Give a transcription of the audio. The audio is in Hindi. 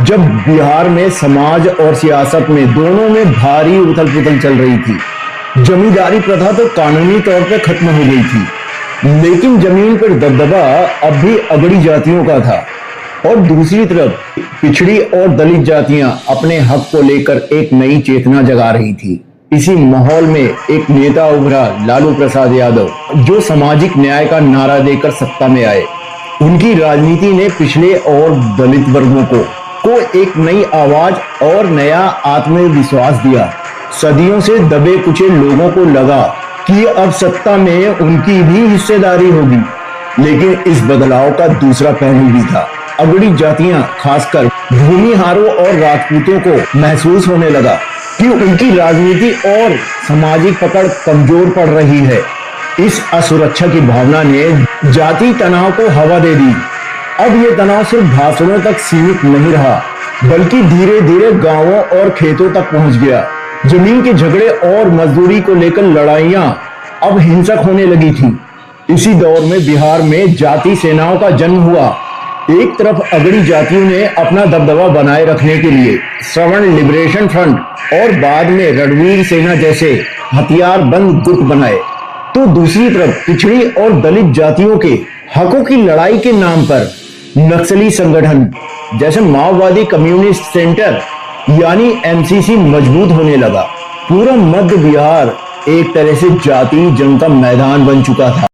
जब बिहार में समाज और सियासत में दोनों में भारी उथल पुथल चल रही थी। जमींदारी प्रथा तो कानूनी तौर पर खत्म हो गई थी, लेकिन जमीन पर दबदबा अब भी अगड़ी जातियों का था। और दूसरी तरफ पिछड़ी और दलित जातियां अपने हक को लेकर एक नई चेतना जगा रही थी। इसी माहौल में एक नेता उभरा, लालू प्रसाद यादव, जो सामाजिक न्याय का नारा देकर सत्ता में आए। उनकी राजनीति ने पिछड़े और दलित वर्गों को एक नई आवाज और नया आत्मविश्वास दिया। सदियों से दबे कुचे लोगों को लगा कि अब सत्ता में उनकी भी हिस्सेदारी होगी, लेकिन इस बदलाव का दूसरा पहलू भी था। अगड़ी जातियां, खासकर भूमिहारों और राजपूतों को महसूस होने लगा कि उनकी राजनीति और सामाजिक पकड़ कमजोर पड़ रही है। इस असुरक्षा की भावना ने जाति तनाव को हवा दे दी। अब ये तनाव सिर्फ भाषणों तक सीमित नहीं रहा, बल्कि धीरे धीरे गांवों और खेतों तक पहुंच गया। जमीन के झगड़े और मजदूरी को लेकर लड़ाइयां अब हिंसक होने लगी थी। इसी दौर में बिहार में जाति सेनाओं का जन्म हुआ। एक तरफ अगड़ी जातियों ने अपना दबदबा बनाए रखने के लिए श्रवण लिबरेशन फ्रंट और बाद में रणवीर सेना जैसे हथियारबंद गुट बनाए, तो दूसरी तरफ पिछड़ी और दलित जातियों के हकों की लड़ाई के नाम पर नक्सली संगठन जैसे माओवादी कम्युनिस्ट सेंटर यानी एमसीसी मजबूत होने लगा। पूरा मध्य बिहार एक तरह से जाति जंग का मैदान बन चुका था।